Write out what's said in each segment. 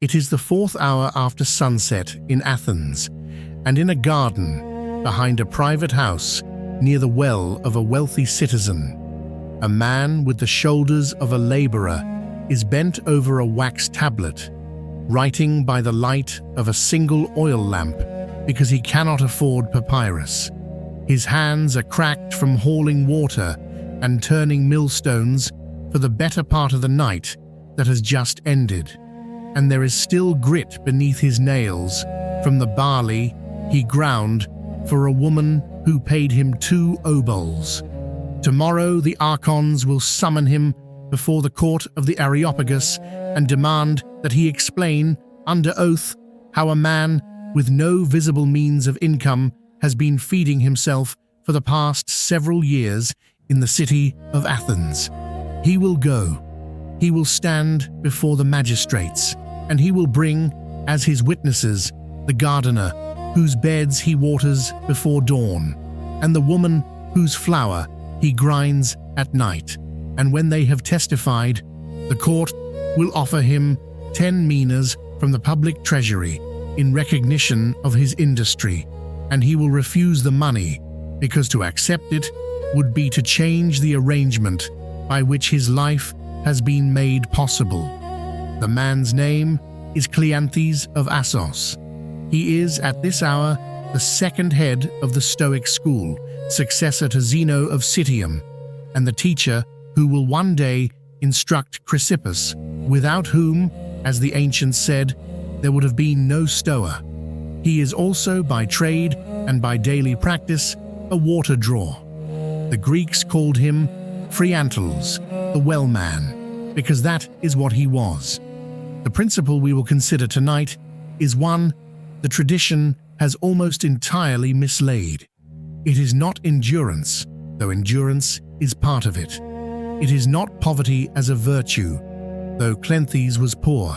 It is the 4th hour after sunset in Athens, and in a garden behind a private house near the well of a wealthy citizen, a man with the shoulders of a laborer is bent over a wax tablet, writing by the light of a single oil lamp because he cannot afford papyrus. His hands are cracked from hauling water and turning millstones for the better part of the night that has just ended, and there is still grit beneath his nails from the barley he ground for a woman who paid him 2 obols. Tomorrow the archons will summon him before the court of the Areopagus and demand that he explain, under oath, how a man with no visible means of income has been feeding himself for the past several years in the city of Athens. He will go. He will stand before the magistrates, and he will bring, as his witnesses, the gardener, whose beds he waters before dawn, and the woman whose flour he grinds at night. And when they have testified, the court will offer him 10 minas from the public treasury in recognition of his industry, and he will refuse the money, because to accept it would be to change the arrangement by which his life has been made possible. The man's name is Cleanthes of Assos. He is, at this hour, the 2nd head of the Stoic school, successor to Zeno of Citium, and the teacher who will one day instruct Chrysippus, without whom, as the ancients said, there would have been no Stoa. He is also, by trade and by daily practice, a water drawer. The Greeks called him Phreanthles, the well man, because that is what he was. The principle we will consider tonight is one the tradition has almost entirely mislaid. It is not endurance, though endurance is part of it. It is not poverty as a virtue, though Cleanthes was poor.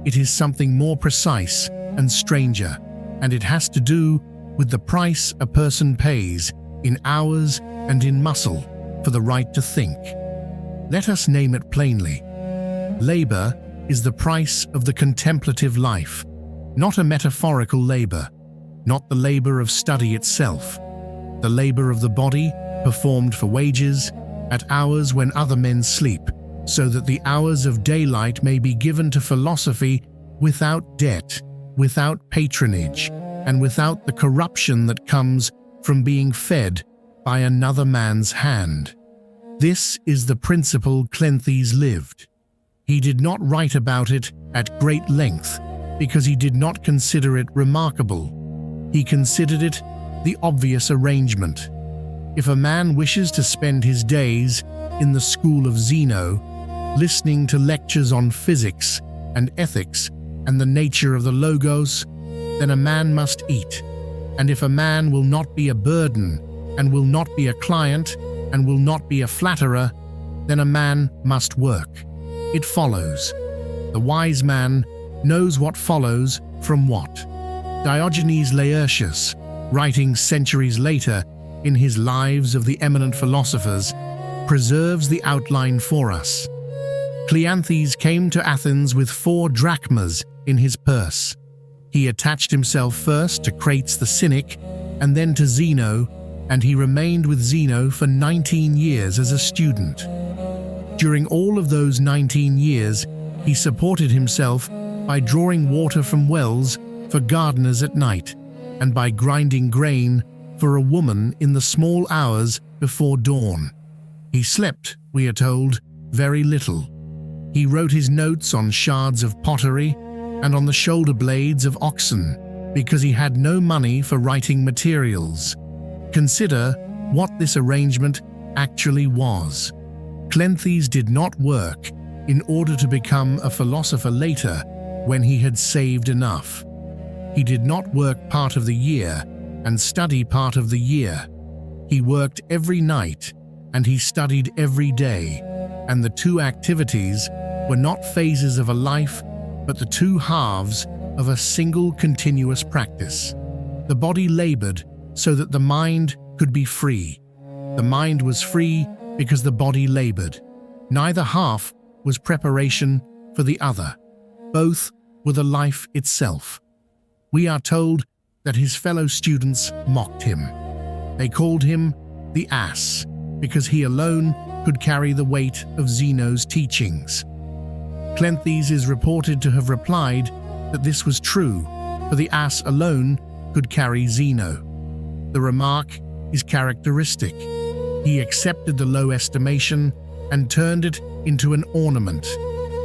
It is something more precise and stranger, and it has to do with the price a person pays in hours and in muscle for the right to think. Let us name it plainly. Labor is the price of the contemplative life, not a metaphorical labor, not the labor of study itself, the labor of the body performed for wages at hours when other men sleep, so that the hours of daylight may be given to philosophy without debt, without patronage, and without the corruption that comes from being fed by another man's hand. This is the principle Cleanthes lived. He did not write about it at great length because he did not consider it remarkable. He considered it the obvious arrangement. If a man wishes to spend his days in the school of Zeno, listening to lectures on physics and ethics and the nature of the logos, then a man must eat. And if a man will not be a burden, and will not be a client, and will not be a flatterer, then a man must work. It follows. The wise man knows what follows from what. Diogenes Laertius, writing centuries later in his Lives of the Eminent Philosophers, preserves the outline for us. Cleanthes came to Athens with 4 drachmas in his purse. He attached himself first to Crates the Cynic, and then to Zeno, and he remained with Zeno for 19 years as a student. During all of those 19 years, he supported himself by drawing water from wells for gardeners at night, and by grinding grain for a woman in the small hours before dawn. He slept, we are told, very little. He wrote his notes on shards of pottery and on the shoulder blades of oxen, because he had no money for writing materials. Consider what this arrangement actually was. Cleanthes did not work in order to become a philosopher later when he had saved enough. He did not work part of the year and study part of the year. He worked every night and he studied every day, and the 2 activities were not phases of a life, but the 2 halves of a single continuous practice. The body labored so that the mind could be free. The mind was free because the body labored. Neither half was preparation for the other. Both were the life itself. We are told that his fellow students mocked him. They called him the ass because he alone could carry the weight of Zeno's teachings. Cleanthes is reported to have replied that this was true, for the ass alone could carry Zeno. The remark is characteristic. He accepted the low estimation and turned it into an ornament.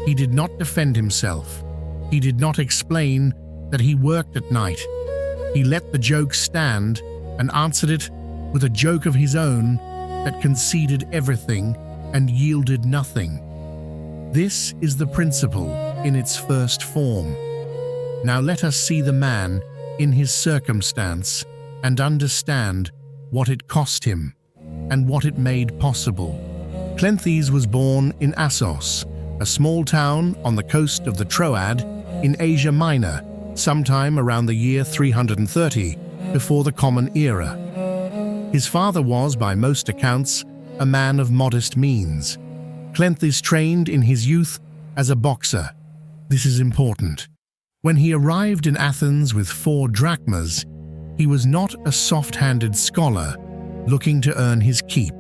He did not defend himself. He did not explain that he worked at night. He let the joke stand and answered it with a joke of his own that conceded everything and yielded nothing. This is the principle in its first form. Now let us see the man in his circumstance and understand what it cost him and what it made possible. Cleanthes was born in Assos, a small town on the coast of the Troad in Asia Minor, sometime around the year 330 before the Common Era. His father was, by most accounts, a man of modest means. Cleanthes trained in his youth as a boxer. This is important. When he arrived in Athens with 4 drachmas, he was not a soft-handed scholar looking to earn his keep.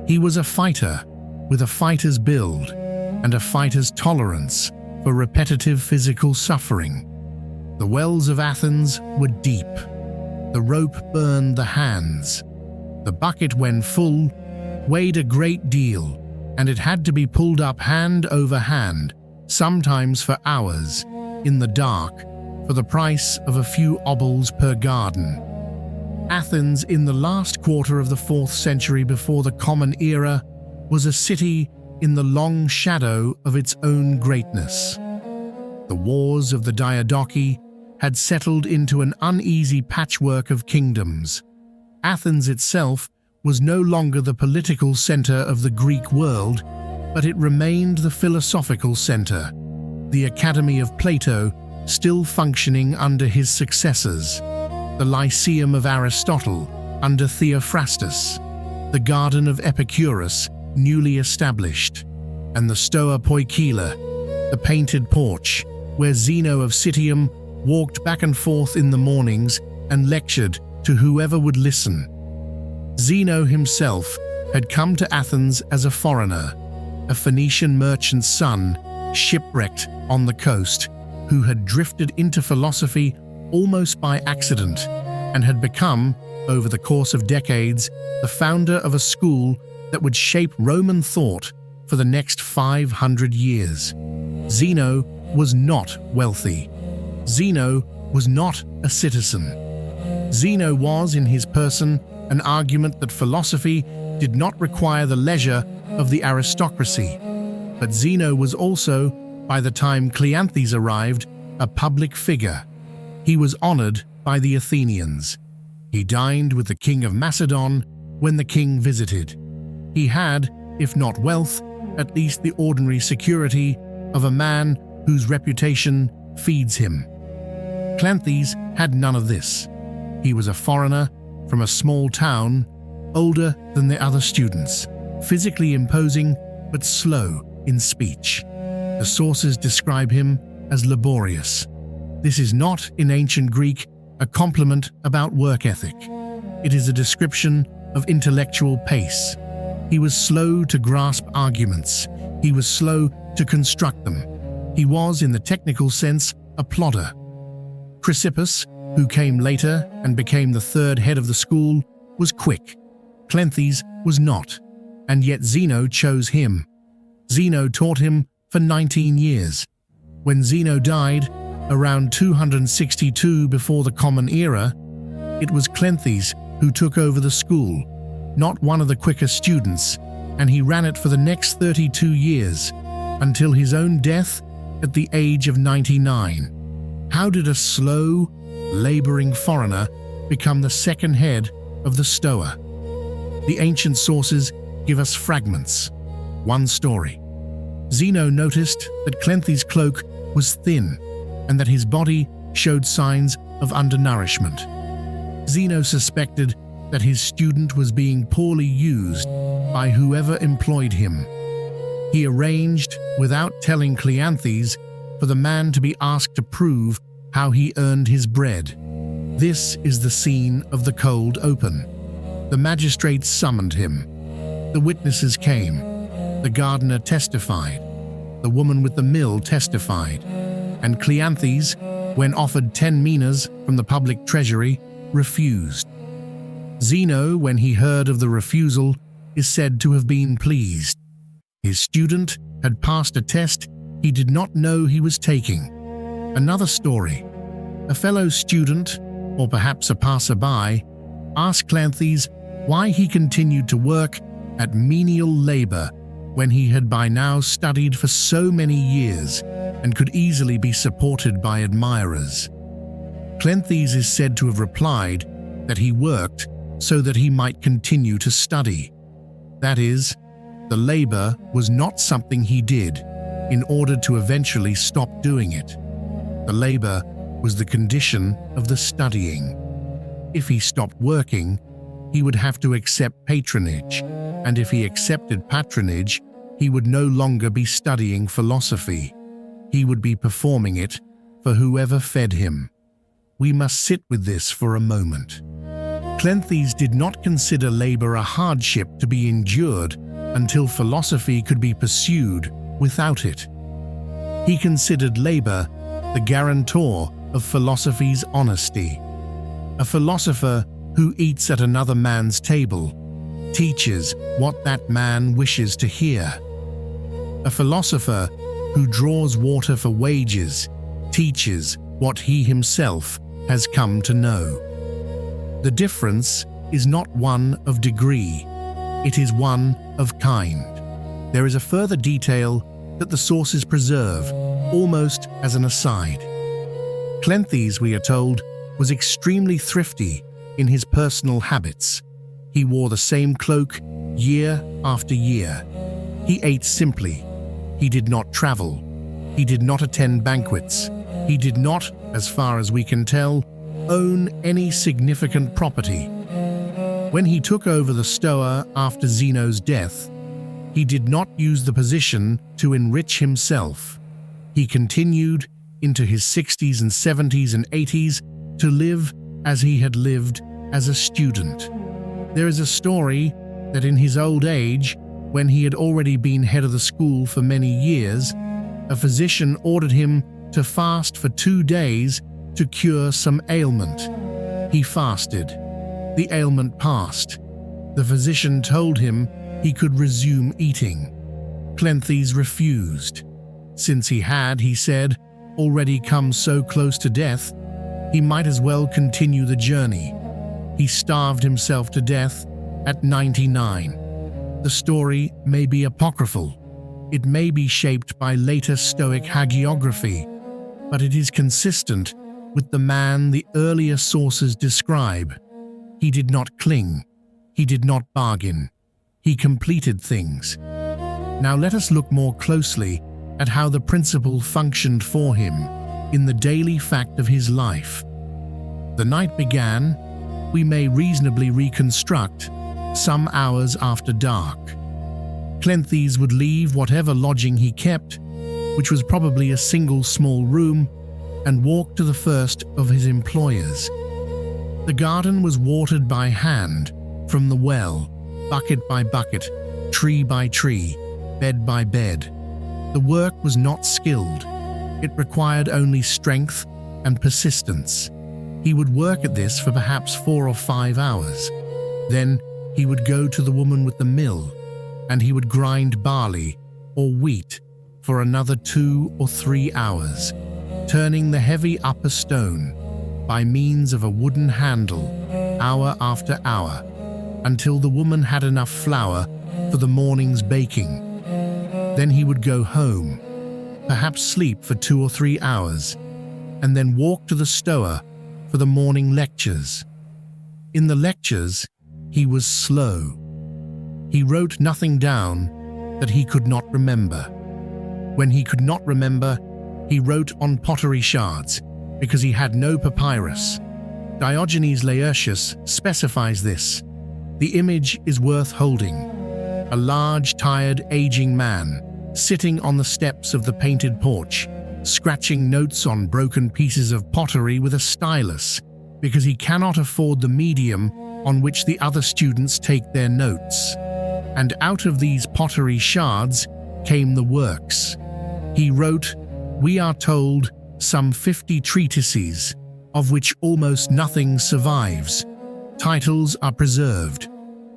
He was a fighter with a fighter's build and a fighter's tolerance for repetitive physical suffering. The wells of Athens were deep. The rope burned the hands. The bucket, when full, weighed a great deal, and it had to be pulled up hand over hand, sometimes for hours, in the dark, for the price of a few obols per garden. Athens, in the last quarter of the 4th century before the Common Era, was a city in the long shadow of its own greatness. The wars of the Diadochi had settled into an uneasy patchwork of kingdoms. Athens itself was no longer the political center of the Greek world, but it remained the philosophical center, the Academy of Plato still functioning under his successors, the Lyceum of Aristotle under Theophrastus, the Garden of Epicurus newly established, and the Stoa Poikila, the painted porch, where Zeno of Citium walked back and forth in the mornings and lectured to whoever would listen. Zeno himself had come to Athens as a foreigner, a Phoenician merchant's son, shipwrecked on the coast, who had drifted into philosophy almost by accident and had become, over the course of decades, the founder of a school that would shape Roman thought for the next 500 years. Zeno was not wealthy. Zeno was not a citizen. Zeno was, in his person, an argument that philosophy did not require the leisure of the aristocracy. But Zeno was also, by the time Cleanthes arrived, a public figure. He was honored by the Athenians. He dined with the king of Macedon when the king visited. He had, if not wealth, at least the ordinary security of a man whose reputation feeds him. Cleanthes had none of this. He was a foreigner from a small town, older than the other students, physically imposing but slow in speech. The sources describe him as laborious. This is not, in ancient Greek, a compliment about work ethic. It is a description of intellectual pace. He was slow to grasp arguments. He was slow to construct them. He was, in the technical sense, a plodder. Chrysippus, who came later and became the 3rd head of the school, was quick. Cleanthes was not, and yet Zeno chose him. Zeno taught him for 19 years. When Zeno died, around 262 before the Common Era, it was Cleanthes who took over the school, not one of the quickest students, and he ran it for the next 32 years, until his own death at the age of 99. How did a slow, laboring foreigner become the 2nd head of the Stoa? The ancient sources give us fragments. One story. Zeno noticed that Cleanthes' cloak was thin and that his body showed signs of undernourishment. Zeno suspected that his student was being poorly used by whoever employed him. He arranged, without telling Cleanthes, for the man to be asked to prove how he earned his bread. This is the scene of the cold open. The magistrates summoned him. The witnesses came. The gardener testified. The woman with the mill testified. And Cleanthes, when offered 10 minas from the public treasury, refused. Zeno, when he heard of the refusal, is said to have been pleased. His student had passed a test he did not know he was taking. Another story. A fellow student, or perhaps a passerby, asked Cleanthes why he continued to work at menial labor when he had by now studied for so many years and could easily be supported by admirers. Cleanthes is said to have replied that he worked so that he might continue to study. That is, the labor was not something he did in order to eventually stop doing it. The labor was the condition of the studying. If he stopped working, he would have to accept patronage, and if he accepted patronage, he would no longer be studying philosophy. He would be performing it for whoever fed him. We must sit with this for a moment. Cleanthes did not consider labor a hardship to be endured until philosophy could be pursued without it. He considered labor the guarantor of philosophy's honesty. A philosopher who eats at another man's table teaches what that man wishes to hear. A philosopher who draws water for wages teaches what he himself has come to know. The difference is not one of degree, it is one of kind. There is a further detail that the sources preserve, almost as an aside. Cleanthes, we are told, was extremely thrifty in his personal habits. He wore the same cloak year after year. He ate simply. He did not travel. He did not attend banquets. He did not, as far as we can tell, own any significant property. When he took over the Stoa after Zeno's death, he did not use the position to enrich himself. He continued into his 60s and 70s and 80s to live as he had lived as a student. There is a story that in his old age, when he had already been head of the school for many years, a physician ordered him to fast for 2 days to cure some ailment. He fasted. The ailment passed. The physician told him he could resume eating. Cleanthes refused. Since he had, he said, already come so close to death, he might as well continue the journey. He starved himself to death at 99. The story may be apocryphal. It may be shaped by later Stoic hagiography, but it is consistent with the man the earlier sources describe. He did not cling. He did not bargain. He completed things. Now let us look more closely at how the principle functioned for him in the daily fact of his life. The night began, we may reasonably reconstruct, some hours after dark. Cleanthes would leave whatever lodging he kept, which was probably a single small room, and walk to the first of his employers. The garden was watered by hand from the well, bucket by bucket, tree by tree, bed by bed. The work was not skilled. It required only strength and persistence. He would work at this for perhaps 4 or 5 hours. Then he would go to the woman with the mill, and he would grind barley or wheat for another 2 or 3 hours, turning the heavy upper stone by means of a wooden handle, hour after hour, until the woman had enough flour for the morning's baking. Then he would go home, perhaps sleep for 2 or 3 hours, and then walk to the Stoa for the morning lectures. In the lectures, he was slow. He wrote nothing down that he could not remember. When he could not remember, he wrote on pottery shards because he had no papyrus. Diogenes Laertius specifies this. The image is worth holding. A large, tired, aging man sitting on the steps of the painted porch, scratching notes on broken pieces of pottery with a stylus because he cannot afford the medium on which the other students take their notes. And out of these pottery shards came the works. He wrote, we are told, some 50 treatises, of which almost nothing survives. Titles are preserved: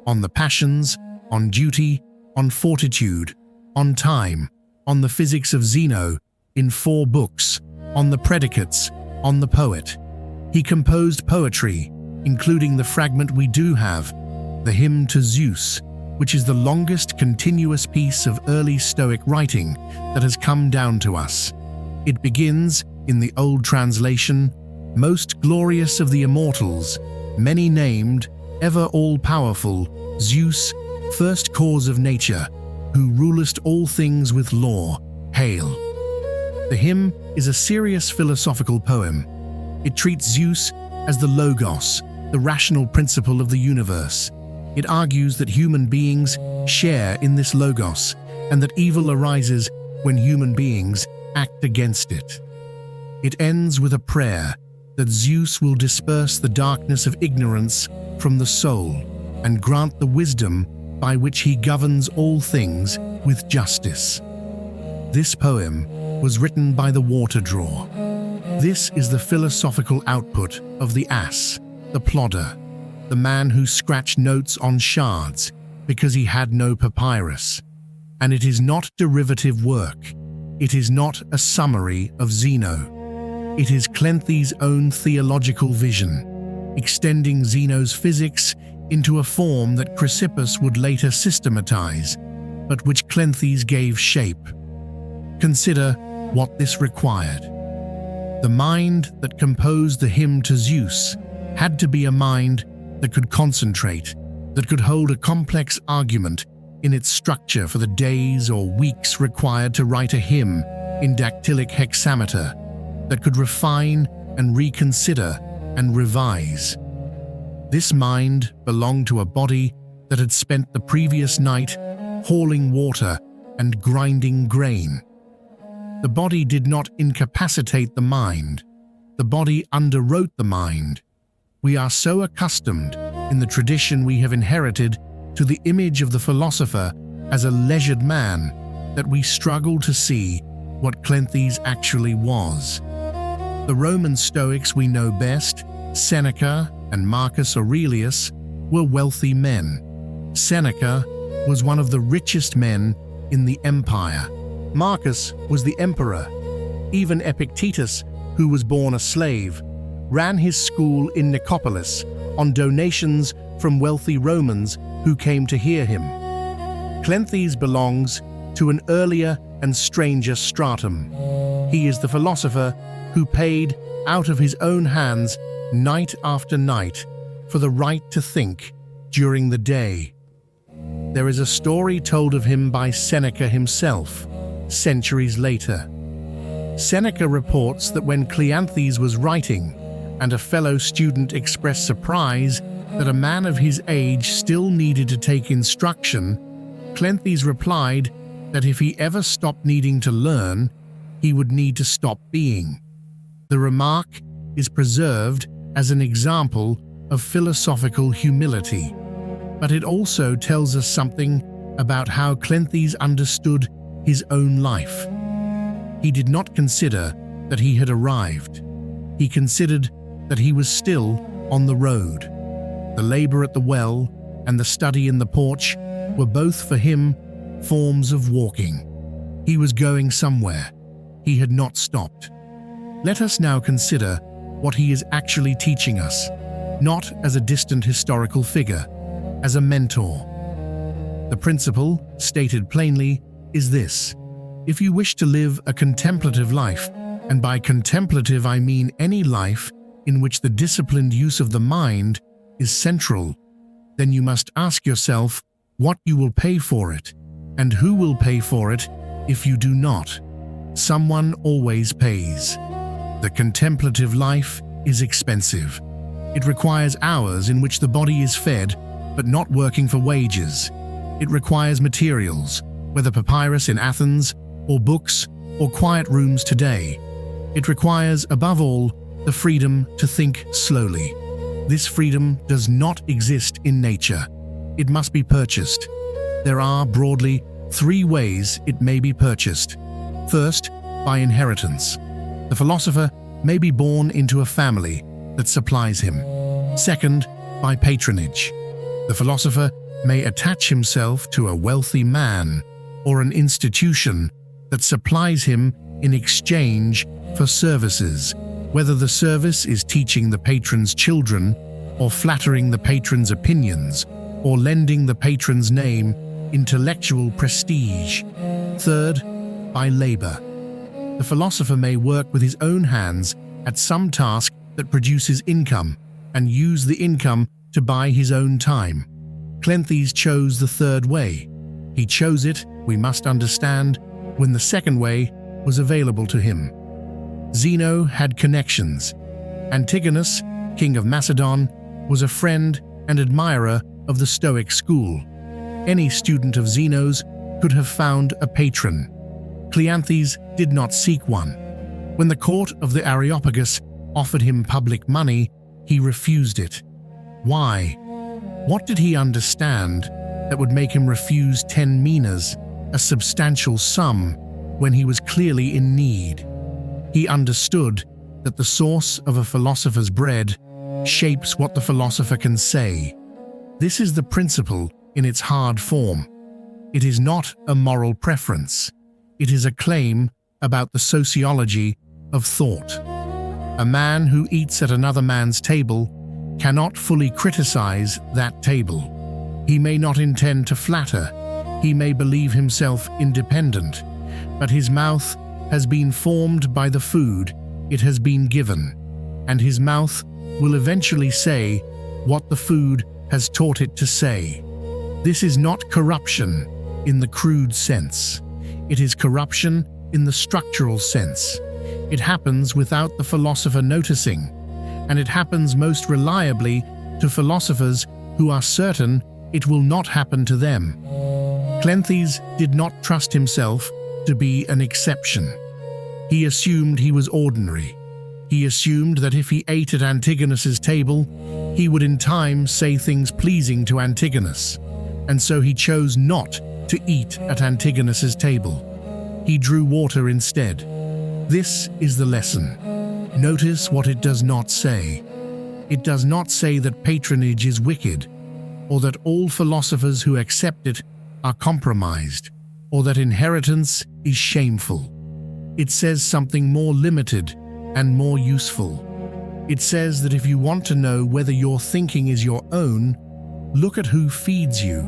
on the passions, on duty, on fortitude, on time, on the physics of Zeno, in 4 books, on the predicates, on the poet. He composed poetry, including the fragment we do have, the hymn to Zeus, which is the longest continuous piece of early Stoic writing that has come down to us. It begins, in the old translation, most glorious of the immortals, many named, ever all-powerful, Zeus, first cause of nature, who rulest all things with law, hail. The hymn is a serious philosophical poem. It treats Zeus as the logos, the rational principle of the universe. It argues that human beings share in this logos and that evil arises when human beings act against it. It ends with a prayer that Zeus will disperse the darkness of ignorance from the soul and grant the wisdom by which he governs all things with justice. This poem was written by the water drawer. This is the philosophical output of the ass, the plodder, the man who scratched notes on shards because he had no papyrus. And it is not derivative work. It is not a summary of Zeno. It is Cleanthes' own theological vision, extending Zeno's physics into a form that Chrysippus would later systematize, but which Cleanthes gave shape. Consider what this required. The mind that composed the hymn to Zeus had to be a mind that could concentrate, that could hold a complex argument in its structure for the days or weeks required to write a hymn in dactylic hexameter, that could refine and reconsider and revise. This mind belonged to a body that had spent the previous night hauling water and grinding grain. The body did not incapacitate the mind. The body underwrote the mind. We are so accustomed, in the tradition we have inherited, to the image of the philosopher as a leisured man that we struggle to see what Cleanthes actually was. The Roman Stoics we know best, Seneca and Marcus Aurelius, were wealthy men. Seneca was one of the richest men in the empire. Marcus was the emperor. Even Epictetus, who was born a slave, ran his school in Nicopolis on donations from wealthy Romans who came to hear him. Cleanthes belongs to an earlier and stranger stratum. He is the philosopher who paid out of his own hands night after night for the right to think during the day. There is a story told of him by Seneca himself, centuries later. Seneca reports that when Cleanthes was writing, and a fellow student expressed surprise that a man of his age still needed to take instruction, Cleanthes replied that if he ever stopped needing to learn, he would need to stop being. The remark is preserved as an example of philosophical humility, but it also tells us something about how Cleanthes understood his own life. He did not consider that he had arrived. He considered that he was still on the road. The labor at the well and the study in the porch were both for him forms of walking. He was going somewhere. He had not stopped. Let us now consider what he is actually teaching us, not as a distant historical figure, as a mentor. The principle, stated plainly, is this: if you wish to live a contemplative life, and by contemplative I mean any life in which the disciplined use of the mind is central, then you must ask yourself what you will pay for it, and who will pay for it if you do not. Someone always pays. The contemplative life is expensive. It requires hours in which the body is fed, but not working for wages. It requires materials, whether papyrus in Athens, or books, or quiet rooms today. It requires, above all, the freedom to think slowly. This freedom does not exist in nature. It must be purchased. There are, broadly, 3 ways it may be purchased. First, by inheritance. The philosopher may be born into a family that supplies him. Second, by patronage. The philosopher may attach himself to a wealthy man or an institution that supplies him in exchange for services, whether the service is teaching the patron's children or flattering the patron's opinions or lending the patron's name intellectual prestige. Third, by labor. The philosopher may work with his own hands at some task that produces income and use the income to buy his own time. Cleanthes chose the third way. He chose it, we must understand, when the second way was available to him. Zeno had connections. Antigonus, king of Macedon, was a friend and admirer of the Stoic school. Any student of Zeno's could have found a patron. Cleanthes did not seek one. When the court of the Areopagus offered him public money, he refused it. Why? What did he understand that would make him refuse 10 minas, a substantial sum, when he was clearly in need? He understood that the source of a philosopher's bread shapes what the philosopher can say. This is the principle in its hard form. It is not a moral preference. It is a claim about the sociology of thought. A man who eats at another man's table cannot fully criticize that table. He may not intend to flatter. He may believe himself independent, but his mouth has been formed by the food it has been given, and his mouth will eventually say what the food has taught it to say. This is not corruption in the crude sense. It is corruption in the structural sense. It happens without the philosopher noticing, and it happens most reliably to philosophers who are certain it will not happen to them. Cleanthes did not trust himself to be an exception. He assumed he was ordinary. He assumed that if he ate at Antigonus's table, he would in time say things pleasing to Antigonus, and so he chose not to eat at Antigonus's table. He drew water instead. This is the lesson. Notice what it does not say. It does not say that patronage is wicked, or that all philosophers who accept it are compromised, or that inheritance is shameful. It says something more limited and more useful. It says that if you want to know whether your thinking is your own, look at who feeds you,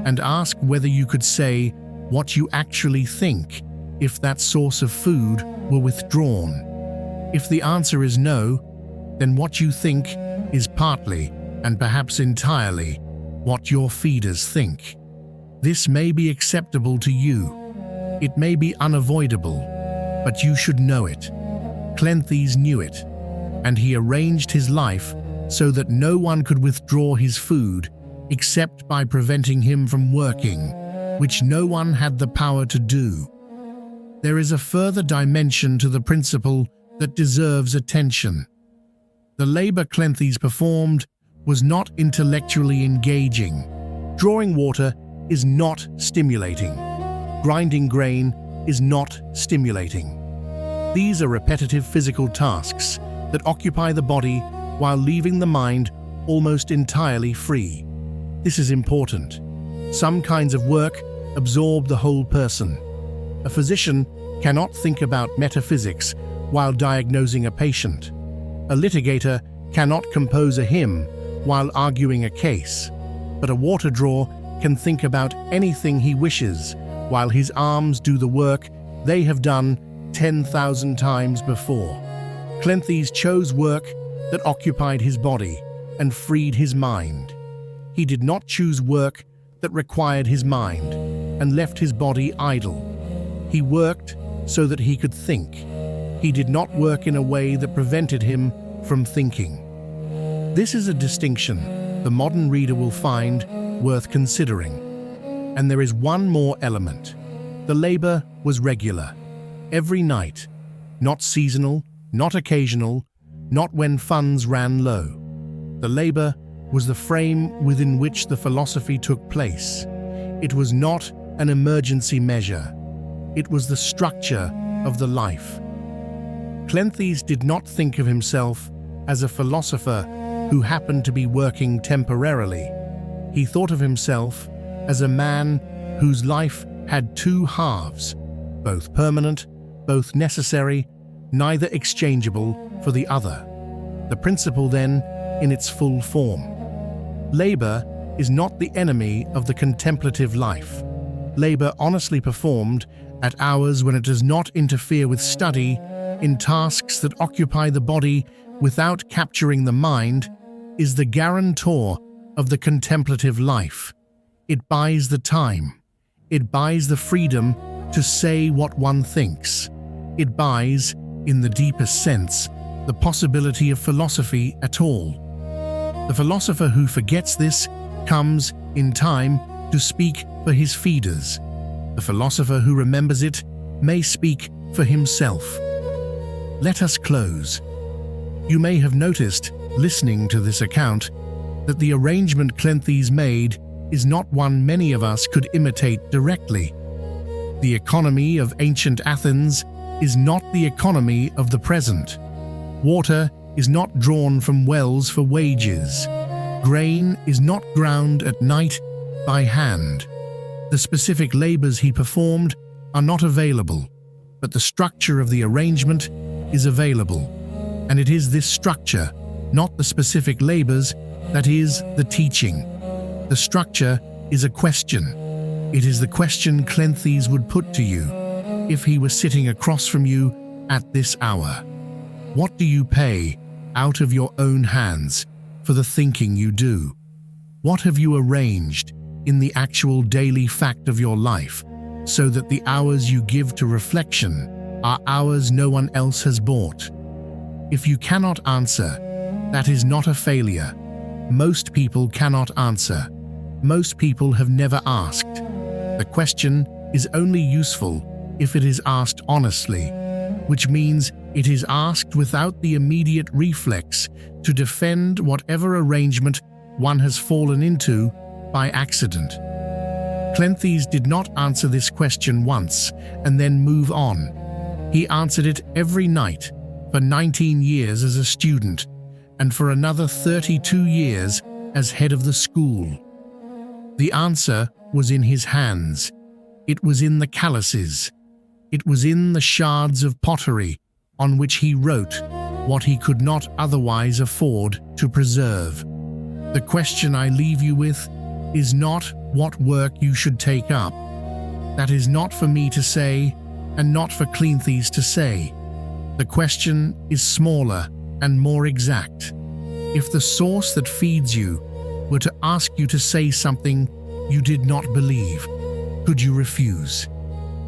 and ask whether you could say what you actually think if that source of food were withdrawn. If the answer is no, then what you think is partly, and perhaps entirely, what your feeders think. This may be acceptable to you. It may be unavoidable, but you should know it. Cleanthes knew it, and he arranged his life so that no one could withdraw his food except by preventing him from working, which no one had the power to do. There is a further dimension to the principle that deserves attention. The labor Cleanthes performed was not intellectually engaging. Drawing water is not stimulating. Grinding grain is not stimulating. These are repetitive physical tasks that occupy the body while leaving the mind almost entirely free. This is important. Some kinds of work absorb the whole person. A physician cannot think about metaphysics while diagnosing a patient. A litigator cannot compose a hymn while arguing a case, but a water drawer can think about anything he wishes while his arms do the work they have done 10,000 times before. Cleanthes chose work that occupied his body and freed his mind. He did not choose work that required his mind and left his body idle. He worked so that he could think. He did not work in a way that prevented him from thinking. This is a distinction the modern reader will find worth considering. And there is one more element. The labor was regular. every night, not seasonal, not occasional, not when funds ran low. The labor was the frame within which the philosophy took place. It was not an emergency measure. It was the structure of the life. Cleanthes did not think of himself as a philosopher who happened to be working temporarily. He thought of himself as a man whose life had two halves, both permanent, both necessary, neither exchangeable for the other. The principle, then, in its full form. Labor is not the enemy of the contemplative life. Labor honestly performed at hours when it does not interfere with study, in tasks that occupy the body without capturing the mind, is the guarantor of the contemplative life. It buys the time. It buys the freedom to say what one thinks. It buys, in the deepest sense, the possibility of philosophy at all. The philosopher who forgets this comes, in time, to speak for his feeders. The philosopher who remembers it may speak for himself. Let us close. You may have noticed, listening to this account, that the arrangement Cleanthes made is not one many of us could imitate directly. The economy of ancient Athens is not the economy of the present. Water is not drawn from wells for wages. Grain is not ground at night by hand. The specific labors he performed are not available, but the structure of the arrangement is available. And it is this structure, not the specific labors, that is the teaching. The structure is a question. It is the question Cleanthes would put to you if he were sitting across from you at this hour. What do you pay out of your own hands for the thinking you do? What have you arranged in the actual daily fact of your life so that the hours you give to reflection are hours no one else has bought? If you cannot answer, that is not a failure. Most people cannot answer. Most people have never asked. The question is only useful if it is asked honestly, which means it is asked without the immediate reflex to defend whatever arrangement one has fallen into by accident. Cleanthes did not answer this question once and then move on. He answered it every night for 19 years as a student and for another 32 years as head of the school. The answer was in his hands. It was in the calluses. It was in the shards of pottery on which he wrote what he could not otherwise afford to preserve. The question I leave you with is not what work you should take up. That is not for me to say, and not for Cleanthes to say. The question is smaller and more exact. If the source that feeds you were to ask you to say something you did not believe, could you refuse?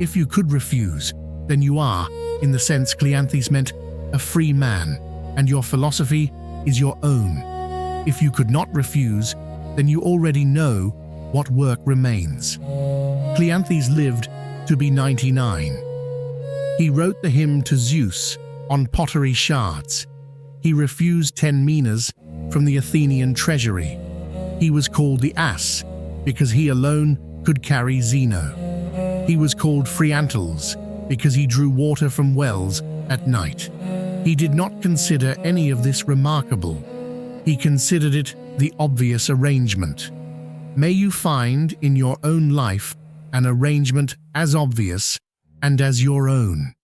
If you could refuse, then you are, in the sense Cleanthes meant, a free man, and your philosophy is your own. If you could not refuse, then you already know what work remains. Cleanthes lived to be 99. He wrote the hymn to Zeus on pottery shards. He refused 10 minas from the Athenian treasury. He was called the ass because he alone could carry Zeno. He was called Phreantles because he drew water from wells at night. He did not consider any of this remarkable. He considered it the obvious arrangement. May you find in your own life an arrangement as obvious and as your own.